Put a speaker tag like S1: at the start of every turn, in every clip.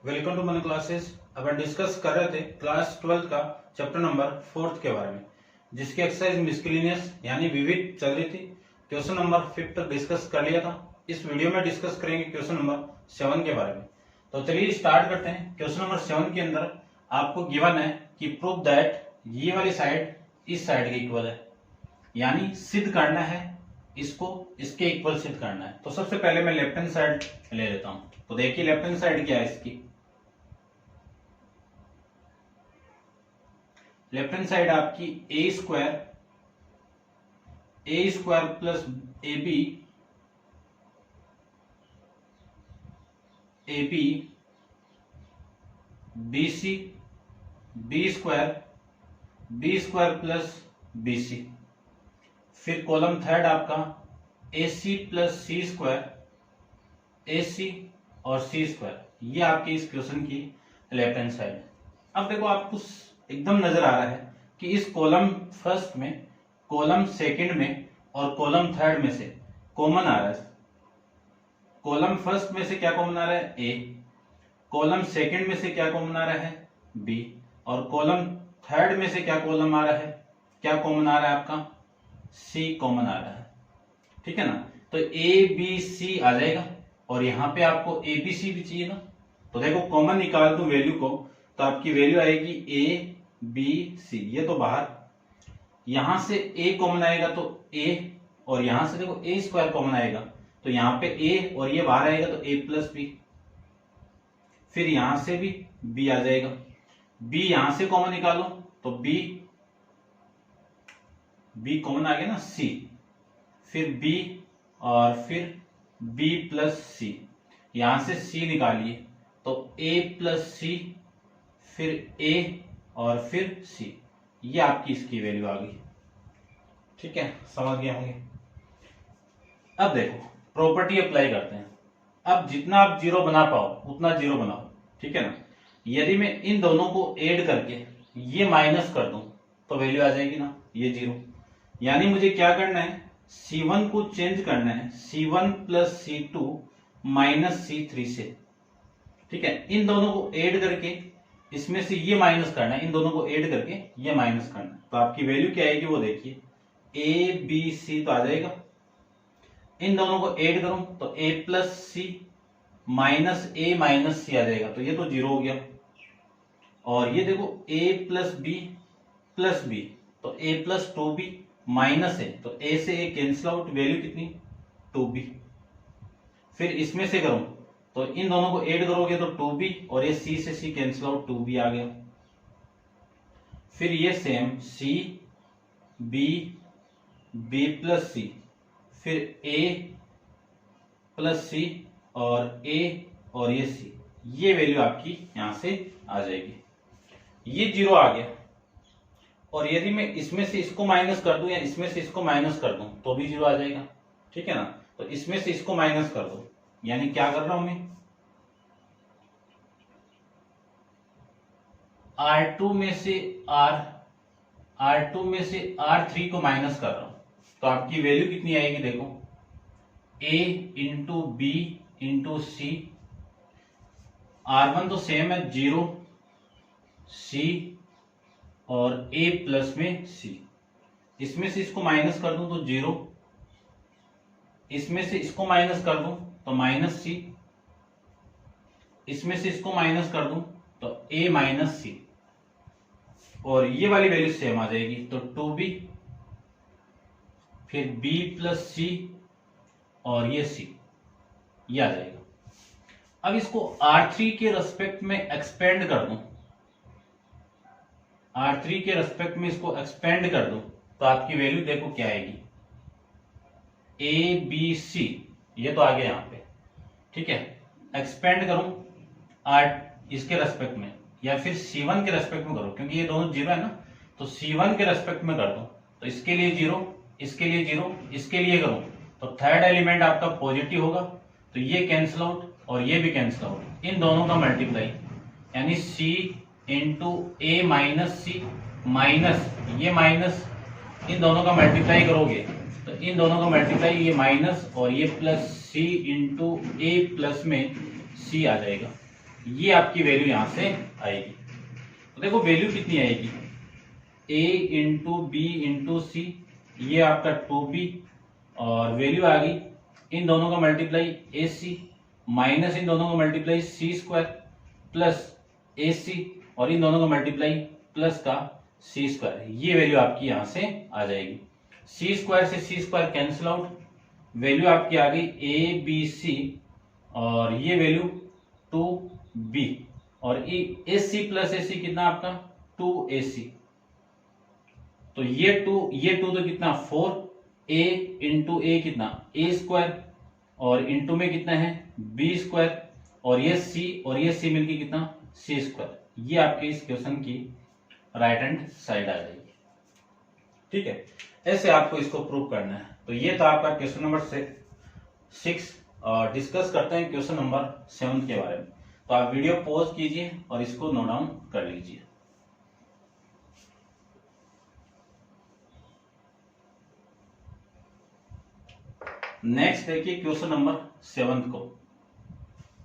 S1: Welcome to मन classes. अब हम डिस्कस कर रहे थे क्लास 12 का चैप्टर नंबर 4 के बारे में, जिसकी एक्सरसाइज मिस्किलिनियस यानी विविध चल रही थी। क्वेश्चन नंबर 5 तक डिस्कस कर लिया था। इस वीडियो में डिस्कस करेंगे क्वेश्चन नंबर 7 के बारे में। तो चलिए स्टार्ट करते हैं। क्वेश्चन नंबर 7 के अंदर आपको गिवन है कि प्रूव दैट ये वाली साइड इस साइड के इक्वल है, यानी सिद्ध करना है इसको इसके इक्वल सिद्ध करना है। तो सबसे पहले मैं लेफ्ट हैंड साइड ले लेता हूं। तो देखिए लेफ्ट हैंड साइड क्या है इसकी। लेफ्ट हैंड साइड आपकी A square plus A B B square plus B C. फिर कॉलम थर्ड आपका ए सी प्लस सी स्क्वायर ए सी और सी स्क्वायर। ये आपके इस क्वेश्चन की लेफ्ट हैंड साइड है। अब देखो आपको एकदम नजर आ रहा है कि इस कॉलम फर्स्ट में, कॉलम सेकंड में और कॉलम थर्ड में से कॉमन आ रहा है। कॉलम फर्स्ट में से क्या कॉमन आ रहा है? ए। कॉलम सेकंड में से क्या कॉमन आ रहा है? बी। और कॉलम थर्ड में से क्या कॉलम आ रहा है, क्या कॉमन आ रहा है आपका? सी कॉमन आ रहा है। ठीक है ना। तो ए बी सी आ जाएगा और यहां पे आपको ए बी सी भी चाहिए ना। तो देखो कॉमन निकाल दूं वैल्यू को, तो आपकी वैल्यू आएगी ए बी सी। ये तो बाहर, यहां से ए कॉमन आएगा तो ए, और यहां से देखो ए स्क्वायर कॉमन आएगा तो यहां पे ए और ये बाहर आएगा तो ए प्लस बी। फिर यहां से भी बी आ जाएगा। बी यहां से कॉमन निकालो तो बी कॉमन आ गया ना, सी। फिर बी और फिर बी प्लस सी। यहां से सी निकालिए तो ए प्लस सी, फिर ए और फिर सी। ये आपकी इसकी वैल्यू आ गई। ठीक है, समझ गए होंगे। अब देखो प्रॉपर्टी अप्लाई करते हैं। अब जितना आप जीरो बना पाओ उतना जीरो बनाओ। ठीक है ना। यदि मैं इन दोनों को ऐड करके ये माइनस कर दूं तो वैल्यू आ जाएगी ना, ये जीरो। यानी मुझे क्या करना है, C1 को चेंज करना है C1 plus C2 minus C3 से। ठीक है, इन दोनों को ऐड करके इसमें से ये माइनस करना है, इन दोनों को ऐड करके ये माइनस करना है। तो आपकी वैल्यू क्या आएगी वो देखिए, ए बी सी तो आ जाएगा। इन दोनों को ऐड करूं तो ए प्लस सी माइनस सी आ जाएगा, तो ये तो जीरो हो गया। और ये देखो ए प्लस बी, तो ए प्लस 2b माइनस है तो ए से ए कैंसिल आउट, वैल्यू कितनी? 2b। फिर इसमें से करूं तो इन दोनों को ऐड करोगे तो 2b और ये c से c कैंसिल आउट, 2b आ गया। फिर ये सेम c b प्लस सी, फिर a प्लस सी और a और ये c। ये वैल्यू आपकी यहां से आ जाएगी। ये जीरो आ गया। और यदि मैं इसमें से इसको माइनस कर दूं या इसमें से इसको माइनस कर दूं तो भी जीरो आ जाएगा। ठीक है ना। तो इसमें से इसको माइनस कर दो, यानी क्या कर रहा हूं मैं, R2 में से R3 को माइनस कर रहा हूं। तो आपकी वैल्यू कितनी आएगी देखो, A into B into C. R1 तो सेम है 0 C और A प्लस में C। इसमें से इसको माइनस कर दूं तो 0, इसमें से इसको माइनस कर दूं तो माइनस C, इसमें से इसको माइनस कर दूं तो A माइनस C। और ये वाली वैल्यू सेम आ जाएगी तो 2b, फिर b प्लस C और ये C, ये आ जाएगा। अब इसको R3 के रेस्पेक्ट में एक्सपेंड कर दूं, R3 के रेस्पेक्ट में इसको एक्सपेंड कर दूं तो आपकी वैल्यू देखो क्या आएगी, A B C। ये तो आ गया यहां पे। ठीक है, एक्सपेंड करूं इसके रेस्पेक्ट में या फिर C1 के रेस्पेक्ट में करो, क्योंकि ये दोनों जीरो है ना। तो C1 के रेस्पेक्ट में कर दो तो इसके लिए जीरो, इसके लिए जीरो, इसके लिए करूं तो थर्ड एलिमेंट आपका पॉजिटिव होगा तो ये कैंसिल आउट और ये भी कैंसिल आउट। इन दोनों का मल्टीप्लाई यानी C इंटू ए माइनस सी माइनस ये माइनस, इन दोनों का मल्टीप्लाई करोगे तो इन दोनों का मल्टीप्लाई ये माइनस और ये प्लस सी इंटू ए प्लस में सी आ जाएगा। ये आपकी वैल्यू यहां से आएगी। तो देखो वैल्यू कितनी आएगी, a इंटू बी इंटू सी, ये आपका 2b, और वैल्यू आ गई इन दोनों का मल्टीप्लाई ac माइनस इन दोनों का multiply C square plus ac, और इन दोनों का मल्टीप्लाई प्लस का सी स्क्वायर। ये वैल्यू आपकी यहां से आ जाएगी। सी स्क्वायर से सी स्क्वायर कैंसिल आउट, वैल्यू आपकी आ गई ए बी सी, और ये वैल्यू 2b, और ए सी प्लस ए सी कितना आपका 2ac। तो ये टू तो कितना 4, a इंटू ए कितना a स्क्वायर, और इंटू में कितना है b स्क्वायर, और ये c मिलके कितना c स्क्वायर। ये आपके इस क्वेश्चन की राइट हैंड साइड आ जाएगी। ठीक है, ऐसे आपको इसको प्रूव करना है। तो ये था आपका क्वेश्चन नंबर 6। और डिस्कस करते हैं क्वेश्चन नंबर 7 के बारे में। तो आप वीडियो पॉज कीजिए और इसको नोट डाउन कर लीजिए। नेक्स्ट देखिए क्वेश्चन नंबर 7 को।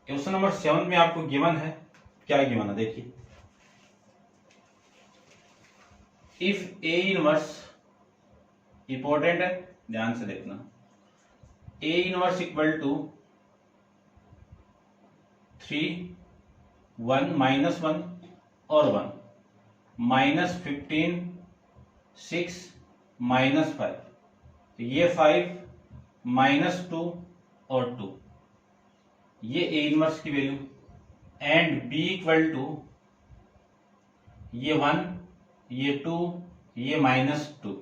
S1: क्वेश्चन नंबर 7 में आपको गिवन है, क्या गिवन है देखिए, इफ ए इनवर्स, इंपॉर्टेंट है ध्यान से देखना, A inverse equal to 3, 1 minus 1 और 1, -15, 6 -5, तो ये 5 -2 और 2, ये ए इनवर्स की value, and B equal to ये 1, ये 2, ये -2,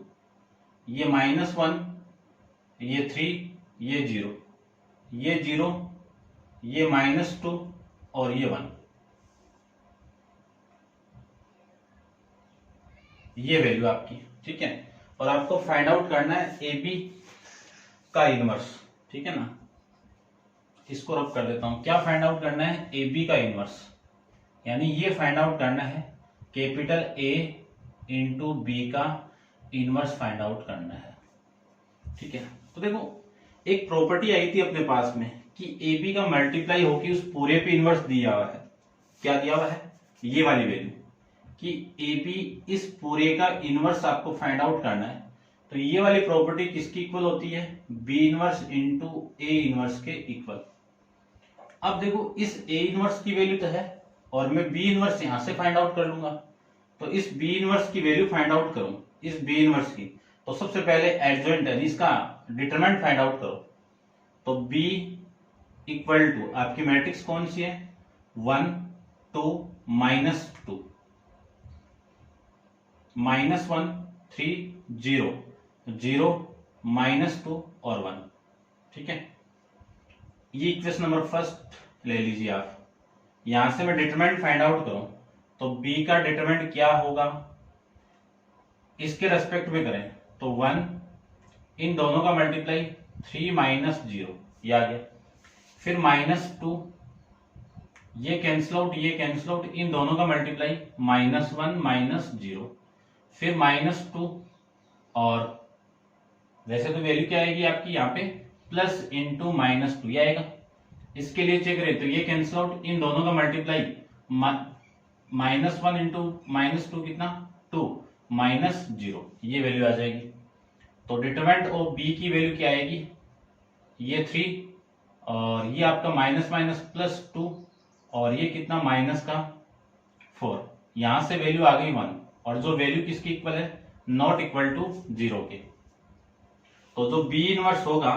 S1: ये -1, ये 3, ये 0, ये 0, ये -2 और ये 1, ये वैल्यू आपकी। ठीक है, और आपको फाइंड आउट करना है ए बी का इनवर्स। ठीक है ना, इसको रब कर देता हूं। क्या फाइंड आउट करना है, ए बी का इनवर्स, यानी ये फाइंड आउट करना है कैपिटल ए इंटू बी का इनवर्स फाइंड आउट करना है। ठीक है, तो देखो एक प्रॉपर्टी आई थी अपने पास में कि ए बी का मल्टीप्लाई होकर उस पूरे पे इनवर्स दिया हुआ है। क्या दिया हुआ है, ये वाली वैल्यू, कि ए बी इस पूरे का इनवर्स आपको फाइंड आउट करना है। तो ये वाली प्रॉपर्टी किसकी इक्वल होती है, B inverse into A inverse के इक्वल। अब देखो इस ए इनवर्स की वैल्यू तो है, और मैं बी इनवर्स यहां से फाइंड आउट कर लूंगा। तो इस बी इनवर्स की वैल्यू फाइंड आउट करूं, इस बी इनवर्स की, तो सबसे पहले एडजॉइंट यानी इसका डिटरमिनेंट फाइंड आउट करो। तो b इक्वल टू आपकी मैट्रिक्स कौन सी है, 1 2 -2, -1 3 0 0 -2 और 1। ठीक है, ये इक्वेशन नंबर फर्स्ट ले लीजिए आप। यहां से मैं डिटरमिनेंट फाइंड आउट करूं तो b का डिटरमिनेंट क्या होगा, इसके रेस्पेक्ट में करें तो 1, इन दोनों का मल्टीप्लाई 3 -0, ये आ गया, फिर -2, ये कैंसिल आउट, ये कैंसिल आउट, इन दोनों का मल्टीप्लाई -1 -0, फिर -2, और वैसे तो वैल्यू क्या आएगी आपकी यहाँ पे प्लस इंटू -2 ये आएगा। इसके लिए चेक करें तो ये कैंसिल आउट, इन दोनों का मल्टीप्लाई -1 इंटू -2 कितना 2 -0, ये वैल्यू आ जाएगी। तो डिटरमिनेंट ऑफ बी की वैल्यू क्या आएगी, ये 3, और ये आपका -+2, और ये कितना -4। यहां से वैल्यू आ गई 1, और जो वैल्यू किसकी इक्वल है, नॉट इक्वल टू 0 के। तो जो बी इनवर्स होगा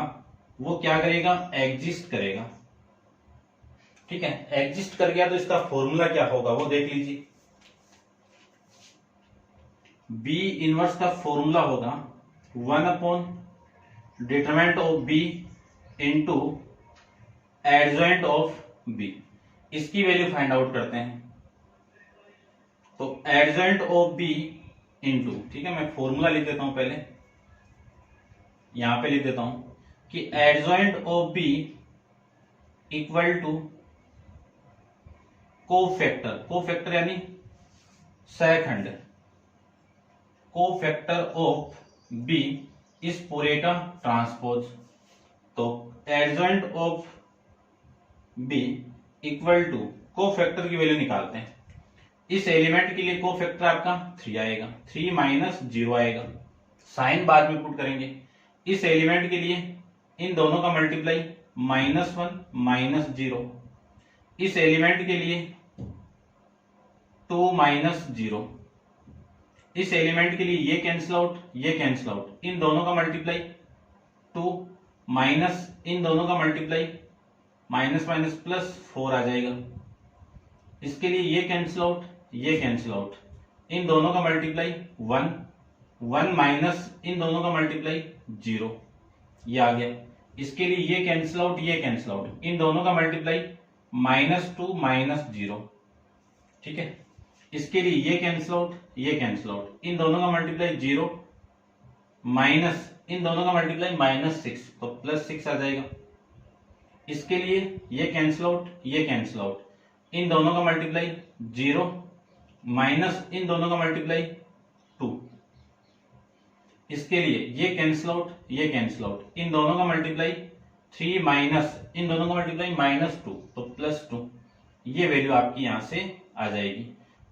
S1: वो क्या करेगा, एग्जिस्ट करेगा। ठीक है, एग्जिस्ट कर गया तो इसका फॉर्मूला क्या होगा वो देख लीजिए। बी इनवर्स का फॉर्मूला होगा 1 determinant of B into adjoint of B. इसकी वैल्यू फाइंड आउट करते हैं। तो एडजॉइंट ऑफ बी इंटू, ठीक है मैं फॉर्मूला लिख देता हूं पहले, यहां पे लिख देता हूं कि adjoint of B equal to cofactor, cofactor यानी सहखंड, कोफैक्टर ऑफ बी इस पूरे का ट्रांसपोज। तो adjoint of B equal to cofactor की वैल्यू निकालते हैं। इस एलिमेंट के लिए कोफैक्टर आपका 3 आएगा, 3 माइनस 0 आएगा, साइन बाद में पुट करेंगे। इस एलिमेंट के लिए इन दोनों का मल्टीप्लाई -1 -0, इस एलिमेंट के लिए 2 -0, इस एलिमेंट के लिए ये कैंसिल आउट, ये कैंसिल आउट, इन दोनों का मल्टीप्लाई 2 माइनस इन दोनों का मल्टीप्लाई माइनस माइनस प्लस 4 आ जाएगा। इसके लिए ये कैंसिल आउट, ये कैंसिल आउट, इन दोनों का मल्टीप्लाई 1, 1 माइनस इन दोनों का मल्टीप्लाई 0, ये आ गया। इसके लिए ये कैंसिल आउट, ये कैंसिल आउट, इन दोनों का मल्टीप्लाई -2 -0, ठीक है। इसके लिए ये कैंसिल आउट, ये कैंसिल आउट, इन दोनों का मल्टीप्लाई 0 माइनस इन दोनों का मल्टीप्लाई -6, तो +6 आ जाएगा। इसके लिए ये कैंसिल आउट, ये कैंसिल आउट, इन दोनों का मल्टीप्लाई 0 माइनस इन दोनों का मल्टीप्लाई 2। इसके लिए ये कैंसिल आउट, ये कैंसिल आउट, इन दोनों का मल्टीप्लाई 3 माइनस इन दोनों का मल्टीप्लाई -2, तो +2। ये वैल्यू आपकी यहां से आ जाएगी।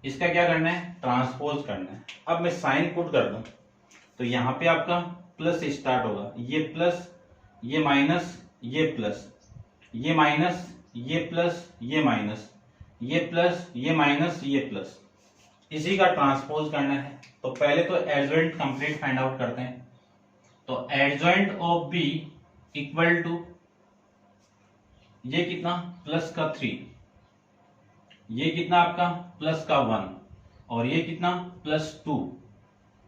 S1: इसका क्या करना है, ट्रांसपोज करना है। अब मैं साइन पुट कर दूं तो यहां पे आपका प्लस स्टार्ट होगा, ये प्लस, ये माइनस, ये प्लस, ये माइनस, ये प्लस, ये माइनस, ये प्लस, ये माइनस, ये प्लस, इसी का ट्रांसपोज करना है। तो पहले तो एडजॉइंट कंप्लीट फाइंड आउट करते हैं। तो adjoint of B equal to ये कितना प्लस का 3, ये कितना आपका प्लस का 1, और ये कितना +2।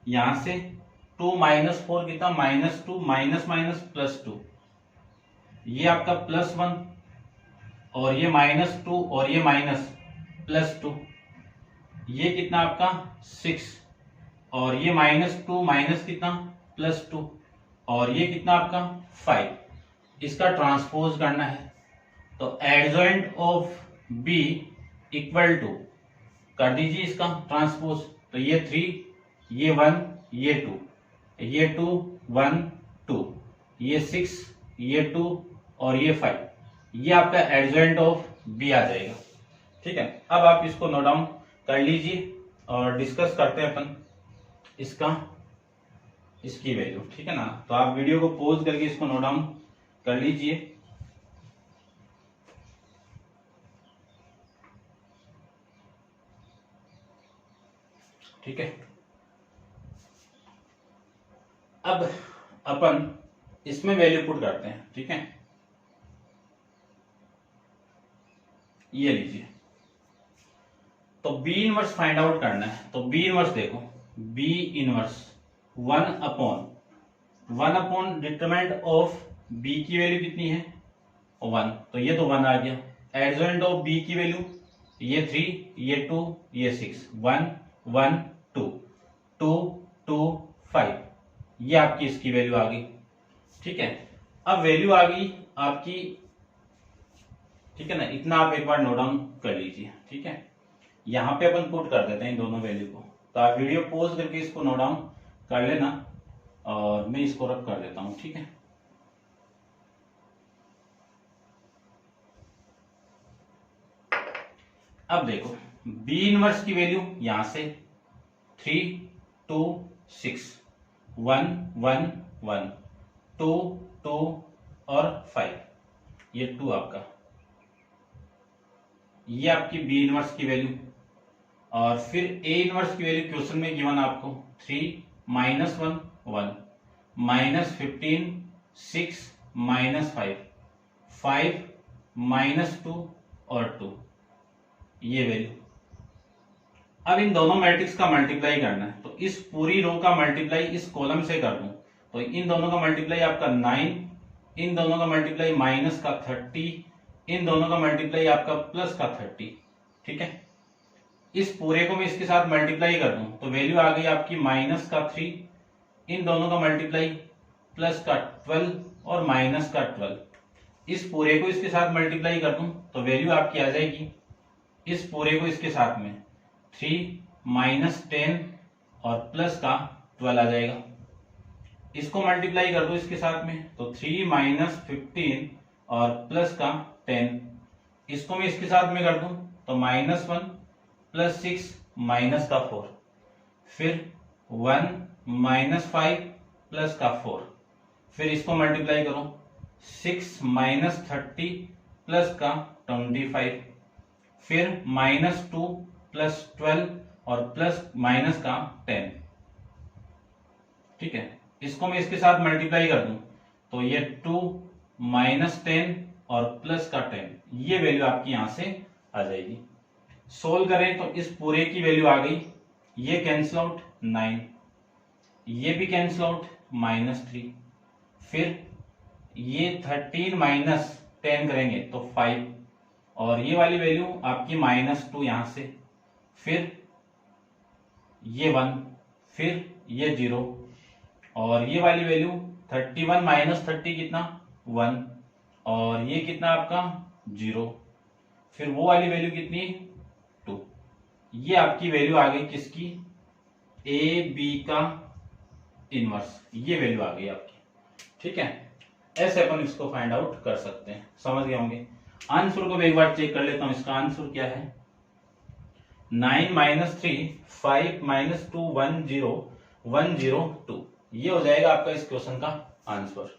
S1: यहां से 2 माइनस 4 कितना -2 माइनस माइनस +2, ये आपका +1, और ये -2 और ये माइनस +2, ये कितना आपका 6, और ये -2 माइनस कितना +2, और ये कितना आपका 5। इसका ट्रांसपोज करना है। तो adjoint of B equal to कर दीजिए इसका ट्रांसपोज। तो ये 3, ये 1, ये 2, ये 2 1 2, ये 6, ये 2 और ये 5, ये आपका एडजॉइंट ऑफ बी आ जाएगा। ठीक है, अब आप इसको नोट डाउन कर लीजिए और डिस्कस करते हैं अपन इसकी वैल्यू। ठीक है ना, तो आप वीडियो को पॉज करके इसको नोट डाउन कर लीजिए। ठीक है, अब अपन इसमें वैल्यू पुट करते हैं। ठीक है, ये लीजिए। तो बी इनवर्स फाइंड आउट करना है। तो बी इनवर्स देखो, B inverse 1 upon determinant of B की वैल्यू कितनी है 1, तो ये तो 1 आ गया। एडजॉइंट ऑफ बी की वैल्यू ये 3, ये 2, ये 6, 1 1 2 2 2 5, ये आपकी इसकी वैल्यू आ गई। ठीक है, अब वैल्यू आ गई आपकी। ठीक है ना, इतना आप एक बार नोट डाउन कर लीजिए। ठीक है, यहां पे अपन पुट कर देते हैं इन दोनों वैल्यू को। तो आप वीडियो पॉज करके इसको नोट डाउन कर लेना और मैं इसको रब कर देता हूं। ठीक है, अब देखो बी इनवर्स की वैल्यू यहां से 3 2 6 1 1 1 2 2 और 5, ये 2 आपका, ये आपकी बी इनवर्स की वैल्यू। और फिर ए इनवर्स की वैल्यू क्वेश्चन में गिवन आपको 3 -1 1 -15 6 -5 5 -2 और 2, ये वैल्यू। अब इन दोनों मैट्रिक्स का मल्टीप्लाई करना है। तो इस पूरी रो का मल्टीप्लाई इस कॉलम से कर दूं तो इन दोनों का मल्टीप्लाई आपका 9, इन दोनों का मल्टीप्लाई माइनस का 30, इन दोनों का मल्टीप्लाई आपका प्लस का 30। ठीक है, इस पूरे को मैं इसके साथ मल्टीप्लाई कर दूं तो वैल्यू आ गई आपकी माइनस का 3, इन दोनों का मल्टीप्लाई प्लस का 12 और माइनस का 12। इस पूरे को इसके साथ मल्टीप्लाई कर दूं तो वैल्यू आपकी आ जाएगी इस पूरे को इसके साथ में 3 -10 और प्लस का 12 आ जाएगा। इसको मल्टीप्लाई कर दो इसके साथ में तो 3 -15 और प्लस का 10। इसको मैं इसके साथ में कर दूं तो -1 प्लस 6 माइनस का 4, फिर 1 -5 प्लस का 4, फिर इसको मल्टीप्लाई करो 6 -30 प्लस का 25, फिर -2 प्लस 12 और प्लस माइनस का 10। ठीक है, इसको मैं इसके साथ मल्टीप्लाई कर दूं तो ये 2 -10 और प्लस का 10, ये वैल्यू आपकी यहां से आ जाएगी। सोल्व करें तो इस पूरे की वैल्यू आ गई, ये कैंसिल आउट 9, ये भी कैंसिल आउट -3, फिर ये 13 -10 करेंगे तो 5, और ये वाली वैल्यू आपकी -2 यहां से, फिर ये 1, फिर ये 0, और ये वाली वैल्यू 31 -30 कितना 1, और ये कितना आपका 0, फिर वो वाली वैल्यू कितनी 2। ये आपकी वैल्यू आ गई किसकी, ए बी का इनवर्स, ये वैल्यू आ गई आपकी। ठीक है, ऐसे अपन इसको फाइंड आउट कर सकते हैं, समझ गए होंगे। आंसर को एक बार चेक कर लेता हूं, इसका आंसर क्या है 9 -3 5 -2 1 0 1 0 2, ये हो जाएगा आपका इस क्वेश्चन का आंसर।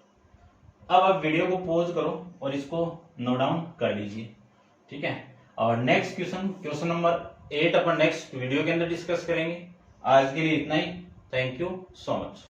S1: अब आप वीडियो को पॉज करो और इसको नोट डाउन कर लीजिए। ठीक है, और नेक्स्ट क्वेश्चन नंबर 8 अपन नेक्स्ट वीडियो के अंदर डिस्कस करेंगे। आज के लिए इतना ही, थैंक यू सो मच।